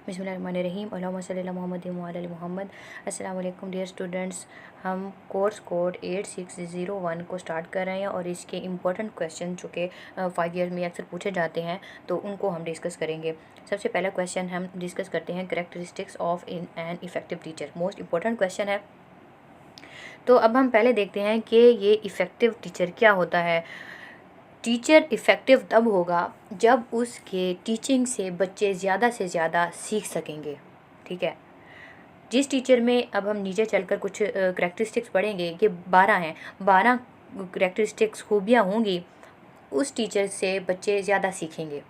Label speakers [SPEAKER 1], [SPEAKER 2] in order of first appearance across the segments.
[SPEAKER 1] बिस्मिल्लाहिर्रहमानिर्रहीम अल्लाहुम्मा सल्ली अला मुहम्मद व अला आलि मुहम्मद। अस्सलाम वालेकुम डियर स्टूडेंट्स, हम कोर्स कोड 8601 को स्टार्ट कर रहे हैं और इसके इम्पोर्टेंट क्वेश्चन जो कि 5 ईयर में अक्सर पूछे जाते हैं तो उनको हम डिस्कस करेंगे। सबसे पहला क्वेश्चन हम डिस्कस करते हैं characteristics of in an effective teacher. Most important question है। तो अब हम पहले देखते हैं कि ये इफ़ेक्टिव टीचर क्या होता है। टीचर इफ़ेक्टिव तब होगा जब उसके टीचिंग से बच्चे ज़्यादा से ज़्यादा सीख सकेंगे। ठीक है, जिस टीचर में अब हम नीचे चलकर कुछ करैक्टरिस्टिक्स पढ़ेंगे कि 12 हैं, 12 करैक्टरिस्टिक्स खूबियाँ होंगी, उस टीचर से बच्चे ज़्यादा सीखेंगे।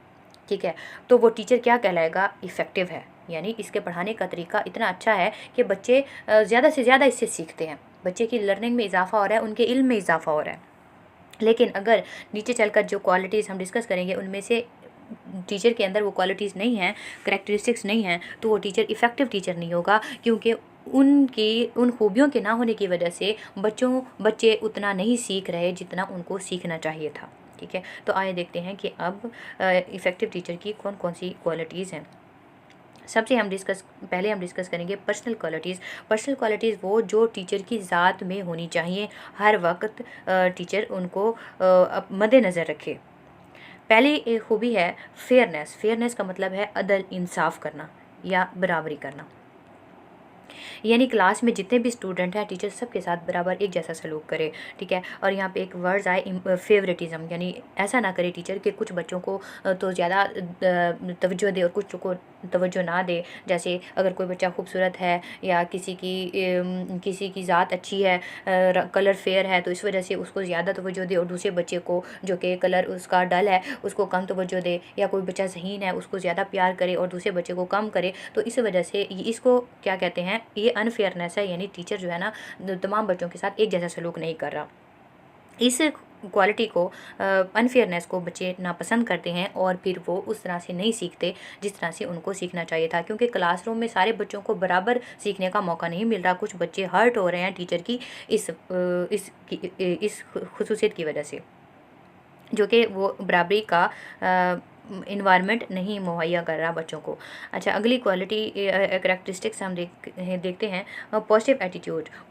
[SPEAKER 1] ठीक है, तो वो टीचर क्या कहलाएगा? इफ़ेक्टिव है। यानी इसके पढ़ाने का तरीका इतना अच्छा है कि बच्चे ज़्यादा से ज़्यादा इससे सीखते हैं, बच्चे की लर्निंग में इजाफ़ा हो रहा है, उनके इल्म में इजाफ़ा हो रहा है। लेकिन अगर नीचे चलकर जो क्वालिटीज़ हम डिस्कस करेंगे उनमें से टीचर के अंदर वो क्वालिटीज़ नहीं हैं, करैक्टरिस्टिक्स नहीं हैं, तो वो टीचर इफ़ेक्टिव टीचर नहीं होगा, क्योंकि उन खूबियों के ना होने की वजह से बच्चे उतना नहीं सीख रहे जितना उनको सीखना चाहिए था। ठीक है, तो आइए देखते हैं कि अब इफ़ेक्टिव टीचर की कौन कौन सी क्वालिटीज़ हैं। पहले हम डिस्कस करेंगे पर्सनल क्वालिटीज़। पर्सनल क्वालिटीज़ वो जो टीचर की ज़ात में होनी चाहिए, हर वक्त टीचर उनको मद्देनज़र रखे। पहली एक खूबी है फेयरनेस। फेयरनेस का मतलब है अदल, इंसाफ करना या बराबरी करना। यानी क्लास में जितने भी स्टूडेंट हैं, टीचर सबके साथ बराबर एक जैसा सलूक करे। ठीक है, और यहाँ पे एक वर्ड्स आए फेवरेटिज़म, यानी ऐसा ना करे टीचर के कुछ बच्चों को तो ज़्यादा तवज्जो दे और कुछ को तवज्जो ना दे। जैसे अगर कोई बच्चा खूबसूरत है या किसी की ज़ात अच्छी है, कलर फेयर है, तो इस वजह से उसको ज़्यादा तवज्जो दे, और दूसरे बच्चे को जो कि कलर उसका डल है उसको कम तवज्जो दे। या कोई बच्चा ज़हीन है उसको ज़्यादा प्यार करे और दूसरे बच्चे को कम करे, तो इस वजह से इसको क्या कहते हैं? ये अनफेयरनेस है। यानी टीचर जो है ना, तमाम बच्चों के साथ एक जैसा सलूक नहीं कर रहा। इस क्वालिटी को, अनफेयरनेस को बच्चे नापसंद करते हैं और फिर वो उस तरह से नहीं सीखते जिस तरह से उनको सीखना चाहिए था, क्योंकि क्लासरूम में सारे बच्चों को बराबर सीखने का मौका नहीं मिल रहा। कुछ बच्चे हर्ट हो रहे हैं टीचर की इस खुसूसियत की वजह से, जो कि वो बराबरी का इन्वायरमेंट नहीं मुहैया कर रहा बच्चों को। अच्छा, अगली क्वालिटी करैक्टरिस्टिक्स हम देखते हैं पॉजिटिव एटीट्यूड।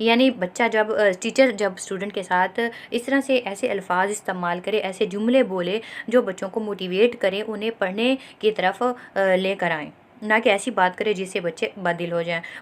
[SPEAKER 1] यानी टीचर जब स्टूडेंट के साथ इस तरह से ऐसे अल्फाज इस्तेमाल करे, ऐसे जुमले बोले जो बच्चों को मोटिवेट करें, उन्हें पढ़ने की तरफ लेकर आएँ, ना कि ऐसी बात करे जिससे बच्चे बदिल हो जाएं।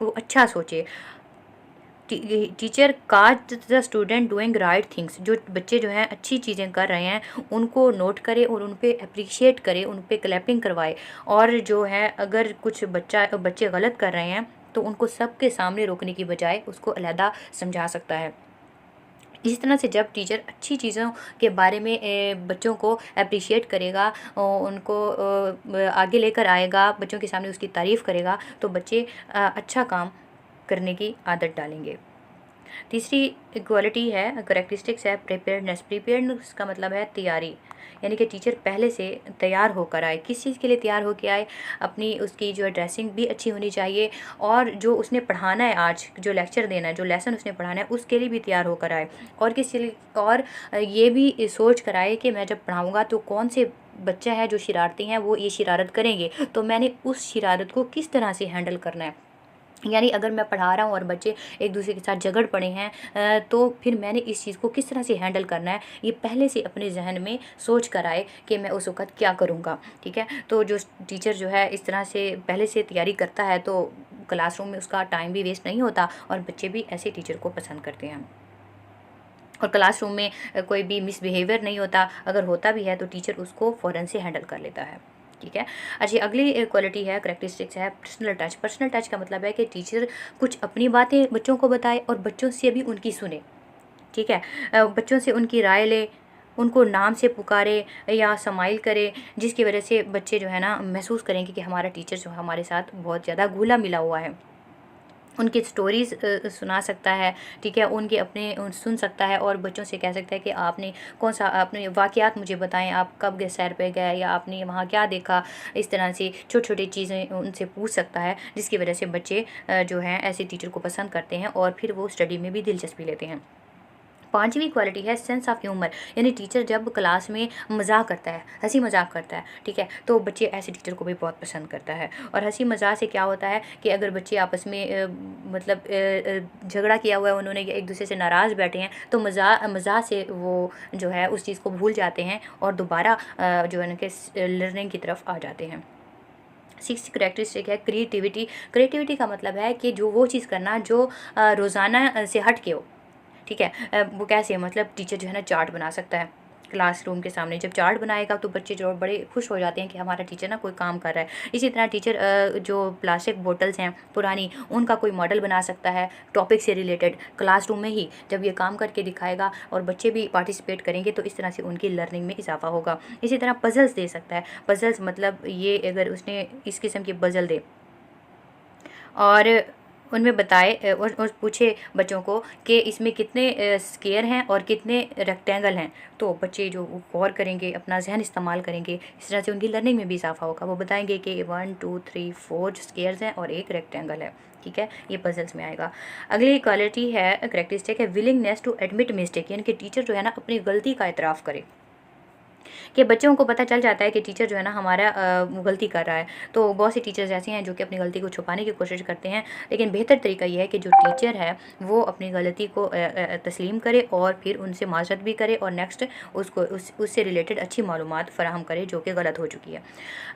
[SPEAKER 1] वो अच्छा सोचे। Teacher cause the student doing right things. जो बच्चे जो हैं अच्छी चीज़ें कर रहे हैं उनको नोट करे और उन पे अप्रिशिएट करे, उन पे क्लैपिंग करवाए। और जो है अगर कुछ बच्चे गलत कर रहे हैं तो उनको सबके सामने रोकने की बजाय उसको अलहदा समझा सकता है। इस तरह से जब टीचर अच्छी चीज़ों के बारे में बच्चों को अप्रिशिएट करेगा, उनको आगे लेकर आएगा, बच्चों के सामने उसकी तारीफ़ करेगा, तो बच्चे अच्छा काम करने की आदत डालेंगे। तीसरी क्वालिटी है, करैक्टरिस्टिक्स है प्रिपेयर्डनेस। प्रिपेयर्डनेस का मतलब है तैयारी, यानी कि टीचर पहले से तैयार होकर आए। किस चीज़ के लिए तैयार होकर आए? उसकी जो ड्रेसिंग भी अच्छी होनी चाहिए, और जो उसने पढ़ाना है, आज जो लेक्चर देना है, जो लेसन उसने पढ़ाना है, उसके लिए भी तैयार होकर आए। और किस लिए? और ये भी सोच कर आए कि मैं जब पढ़ाऊँगा तो कौन से बच्चा है जो शरारती हैं वो ये शरारत करेंगे, तो मैंने उस शरारत को किस तरह से हैंडल करना है। यानी अगर मैं पढ़ा रहा हूँ और बच्चे एक दूसरे के साथ झगड़ पड़े हैं, तो फिर मैंने इस चीज़ को किस तरह से हैंडल करना है, ये पहले से अपने जहन में सोच कर आए कि मैं उस वक़्त क्या करूँगा। ठीक है, तो जो टीचर जो है इस तरह से पहले से तैयारी करता है तो क्लासरूम में उसका टाइम भी वेस्ट नहीं होता और बच्चे भी ऐसे टीचर को पसंद करते हैं। और क्लासरूम में कोई भी मिसबिहेवियर नहीं होता, अगर होता भी है तो टीचर उसको फ़ौरन से हैंडल कर लेता है। ठीक है। अच्छा, अगली क्वालिटी है, करैक्टरिस्टिक्स है पर्सनल टच। पर्सनल टच का मतलब है कि टीचर कुछ अपनी बातें बच्चों को बताए और बच्चों से भी उनकी सुने। ठीक है, बच्चों से उनकी राय ले, उनको नाम से पुकारे या स्माइल करे, जिसकी वजह से बच्चे जो है ना महसूस करेंगे कि हमारा टीचर जो है हमारे साथ बहुत ज़्यादा घुला मिला हुआ है। उनकी स्टोरीज़ सुना सकता है। ठीक है, उनके अपने सुन सकता है और बच्चों से कह सकता है कि आपने वाक़यात मुझे बताएं, आप कब गए सैर पे गए या आपने वहाँ क्या देखा। इस तरह से छोटी-छोटी चीज़ें उनसे पूछ सकता है, जिसकी वजह से बच्चे जो हैं ऐसे टीचर को पसंद करते हैं और फिर वो स्टडी में भी दिलचस्पी लेते हैं। पांचवी क्वालिटी है सेंस ऑफ ह्यूमर, यानी टीचर जब क्लास में मजाक करता है, हंसी मजाक करता है, ठीक है, तो बच्चे ऐसे टीचर को भी बहुत पसंद करता है। और हंसी मजाक से क्या होता है कि अगर बच्चे आपस में मतलब झगड़ा किया हुआ है उन्होंने, एक दूसरे से नाराज़ बैठे हैं, तो मजाक से वो जो है उस चीज़ को भूल जाते हैं और दोबारा जो है उनके लर्निंग की तरफ आ जाते हैं। सिक्स करेक्टरिस्टिक है क्रिएटिविटी। क्रिएटिविटी का मतलब है कि जो वो चीज़ करना जो रोज़ाना से हट के हो, ठीक है। वो कैसे, मतलब टीचर जो है ना चार्ट बना सकता है क्लासरूम के सामने, जब चार्ट बनाएगा तो बच्चे जो बड़े खुश हो जाते हैं कि हमारा टीचर ना कोई काम कर रहा है। इसी तरह टीचर जो प्लास्टिक बोतल्स हैं पुरानी, उनका कोई मॉडल बना सकता है टॉपिक से रिलेटेड क्लासरूम में ही, जब ये काम करके दिखाएगा और बच्चे भी पार्टिसिपेट करेंगे तो इस तरह से उनकी लर्निंग में इजाफा होगा। इसी तरह पजल्स दे सकता है। पजल्स मतलब ये अगर उसने इस किस्म की पजल दे और उनमें बताए और पूछे बच्चों को कि इसमें कितने स्क्वायर हैं और कितने रेक्टेंगल हैं, तो बच्चे जो गौर करेंगे, अपना जहन इस्तेमाल करेंगे, इस तरह से उनकी लर्निंग में भी इजाफा होगा। वो बताएंगे कि 1 2 3 4 स्क्वायर्स हैं और एक रेक्टेंगल है, ठीक है, ये पजल्स में आएगा। अगली क्वालिटी है करेक्टरिस्टिक है विलिंगनेस टू एडमिट मिस्टेक, यानी कि टीचर जो है ना अपनी गलती का एतराफ़ करे, कि बच्चों को पता चल जाता है कि टीचर जो है ना हमारा गलती कर रहा है। तो बहुत सी टीचर्स ऐसी हैं जो कि अपनी गलती को छुपाने की कोशिश करते हैं, लेकिन बेहतर तरीका ये है कि जो टीचर है वो अपनी गलती को तस्लीम करे और फिर उनसे माजरत भी करे और नेक्स्ट उसको उससे रिलेटेड अच्छी मालूमात फराहम करे जो कि गलत हो चुकी है।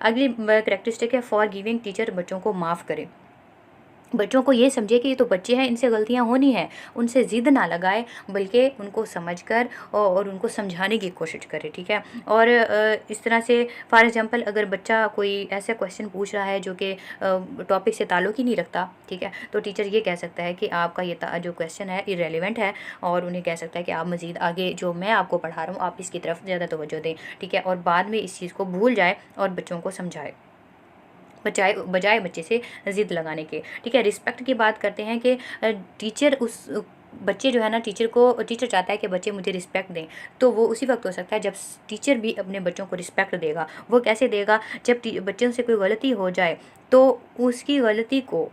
[SPEAKER 1] अगली करेक्टरिस्टिक है फॉर गिविंग, टीचर बच्चों को माफ़ करे। बच्चों को ये समझे कि ये तो बच्चे हैं, इनसे गलतियां होनी है, उनसे ज़िद ना लगाए, बल्कि उनको समझकर और उनको समझाने की कोशिश करे, ठीक है। और इस तरह से फॉर एग्जांपल अगर बच्चा कोई ऐसा क्वेश्चन पूछ रहा है जो कि टॉपिक से ताल्लुक़ ही नहीं रखता, ठीक है, तो टीचर ये कह सकता है कि आपका ये जो क्वेश्चन है इरेलीवेंट है, और उन्हें कह सकता है कि आप मज़ीद आगे जो मैं आपको पढ़ा रहा हूँ आप इसकी तरफ ज़्यादा तवज्जो दें, ठीक है, और बाद में इस चीज़ को भूल जाए और बच्चों को समझाए बजाय बच्चे से ज़िद लगाने के, ठीक है। रिस्पेक्ट की बात करते हैं कि टीचर उस बच्चे जो है ना टीचर चाहता है कि बच्चे मुझे रिस्पेक्ट दें, तो वो उसी वक्त हो सकता है जब टीचर भी अपने बच्चों को रिस्पेक्ट देगा। वो कैसे देगा, जब बच्चों से कोई गलती हो जाए तो उसकी गलती को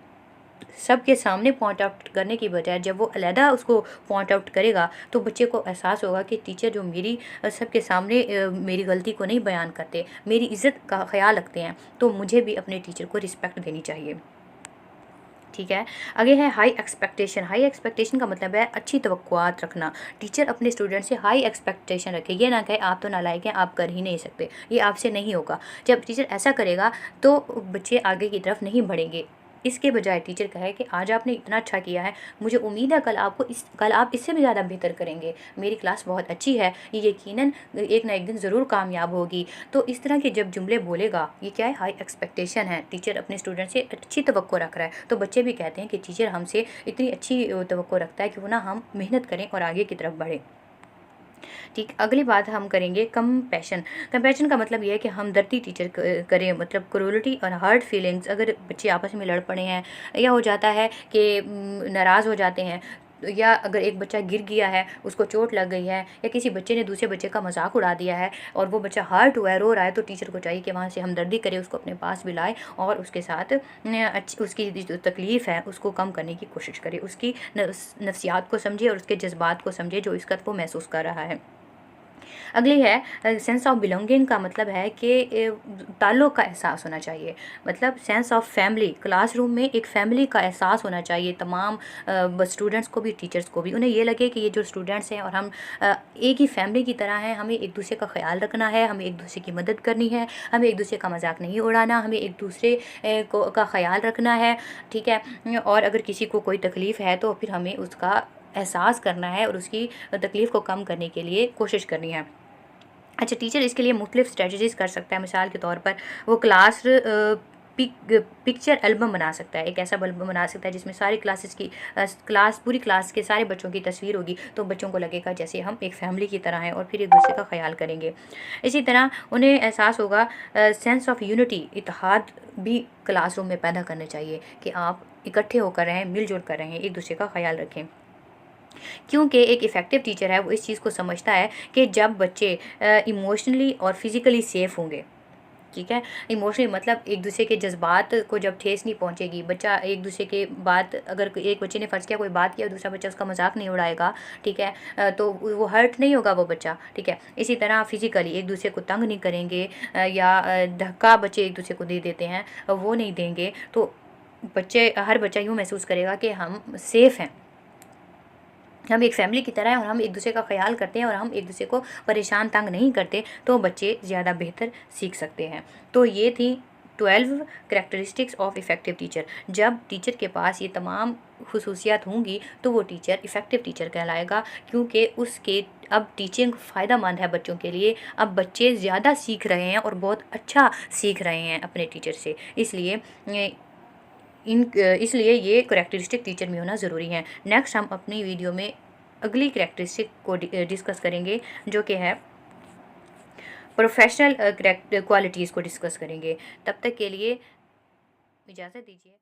[SPEAKER 1] सबके सामने पॉइंट आउट करने की बजाय जब वो अलहदा उसको पॉइंट आउट करेगा तो बच्चे को एहसास होगा कि टीचर जो मेरी सबके सामने मेरी गलती को नहीं बयान करते, मेरी इज़्ज़त का ख्याल रखते हैं, तो मुझे भी अपने टीचर को रिस्पेक्ट देनी चाहिए, ठीक है। आगे है हाई एक्सपेक्टेशन। हाई एक्सपेक्टेशन का मतलब है अच्छी तवक्कुआत रखना। टीचर अपने स्टूडेंट से हाई एक्सपेक्टेशन रखे, ये ना कहे आप तो नालायक हैं, आप कर ही नहीं सकते, ये आपसे नहीं होगा। जब टीचर ऐसा करेगा तो बच्चे आगे की तरफ नहीं बढ़ेंगे। इसके बजाय टीचर कहे कि आज आपने इतना अच्छा किया है, मुझे उम्मीद है कल आप इससे भी ज़्यादा बेहतर करेंगे, मेरी क्लास बहुत अच्छी है, ये यकीनन एक ना एक दिन ज़रूर कामयाब होगी। तो इस तरह के जब जुमले बोलेगा, ये क्या है, हाई एक्सपेक्टेशन है, टीचर अपने स्टूडेंट से अच्छी तवक्को रख रहा है, तो बच्चे भी कहते हैं कि टीचर हमसे इतनी अच्छी तवक्को रखता है कि वो ना हम मेहनत करें और आगे की तरफ बढ़ें, ठीक। अगली बात हम करेंगे कंपैशन। कंपैशन का मतलब ये है कि हमदर्दी टीचर करें, मतलब क्रूरटी और हर्ट फीलिंग्स। अगर बच्चे आपस में लड़ पड़े हैं या हो जाता है कि नाराज़ हो जाते हैं, या अगर एक बच्चा गिर गया है, उसको चोट लग गई है, या किसी बच्चे ने दूसरे बच्चे का मजाक उड़ा दिया है और वो बच्चा हर्ट हुआ है, रो रहा है, तो टीचर को चाहिए कि वहाँ से हमदर्दी करे, उसको अपने पास बुलाए और उसके साथ उसकी जो तकलीफ़ है उसको कम करने की कोशिश करे, उसकी नफ्सियात को समझे और उसके जज्बात को समझे जो इस वक्त वो महसूस कर रहा है। अगली है सेंस ऑफ बिलोंगिंग का मतलब है कि ताल्लुक़ का एहसास होना चाहिए, मतलब सेंस ऑफ फैमिली। क्लासरूम में एक फैमिली का एहसास होना चाहिए तमाम स्टूडेंट्स को भी, टीचर्स को भी। उन्हें ये लगे कि ये जो स्टूडेंट्स हैं और हम एक ही फैमिली की तरह हैं, हमें एक दूसरे का ख्याल रखना है, हमें एक दूसरे की मदद करनी है, हमें एक दूसरे का मजाक नहीं उड़ाना, हमें एक दूसरे का ख्याल रखना है, ठीक है। और अगर किसी को कोई तकलीफ़ है तो फिर हमें उसका एहसास करना है और उसकी तकलीफ़ को कम करने के लिए कोशिश करनी है। अच्छा, टीचर इसके लिए मुख्तलिफ स्ट्रेटजीज़ कर सकता है। मिसाल के तौर पर वो पिक्चर एल्बम बना सकता है, एक ऐसा एल्बम बना सकता है जिसमें सारी पूरी क्लास के सारे बच्चों की तस्वीर होगी, तो बच्चों को लगेगा जैसे हम एक फैमिली की तरह हैं और फिर एक दूसरे का ख्याल करेंगे। इसी तरह उन्हें एहसास होगा सेंस ऑफ यूनिटी, इत्तेहाद भी क्लासरूम में पैदा करने चाहिए कि आप इकट्ठे होकर रहें, मिलजुल कर रहें, एक दूसरे का ख्याल रखें, क्योंकि एक इफ़ेक्टिव टीचर है वो इस चीज़ को समझता है कि जब बच्चे इमोशनली और फिज़िकली सेफ़ होंगे, ठीक है। इमोशनली मतलब एक दूसरे के जज्बात को जब ठेस नहीं पहुंचेगी, बच्चा एक दूसरे के बात, अगर एक बच्चे ने फ़र्ज़ किया कोई बात किया, दूसरा बच्चा उसका मजाक नहीं उड़ाएगा, ठीक है, तो वो हर्ट नहीं होगा वो बच्चा, ठीक है। इसी तरह फिज़िकली एक दूसरे को तंग नहीं करेंगे, या धक्का बच्चे एक दूसरे को दे देते हैं वो नहीं देंगे, तो हर बच्चा यूँ महसूस करेगा कि हम सेफ़ हैं, हम एक फैमिली की तरह हैं और हम एक दूसरे का ख्याल करते हैं और हम एक दूसरे को परेशान तंग नहीं करते, तो बच्चे ज़्यादा बेहतर सीख सकते हैं। तो ये थी 12 करैक्टरिस्टिक्स ऑफ इफ़ेक्टिव टीचर। जब टीचर के पास ये तमाम खसूसियात होंगी तो वो टीचर इफ़ेक्टिव टीचर कहलाएगा, क्योंकि उसके अब टीचिंग फ़ायदेमंद है बच्चों के लिए। अब बच्चे ज़्यादा सीख रहे हैं और बहुत अच्छा सीख रहे हैं अपने टीचर से, इसलिए ये करैक्टरिस्टिक टीचर में होना ज़रूरी है। नेक्स्ट हम अपनी वीडियो में अगली करैक्टरिस्टिक को डिस्कस करेंगे, जो कि है प्रोफेशनल क्वालिटीज़ को डिस्कस करेंगे। तब तक के लिए इजाज़त दीजिए।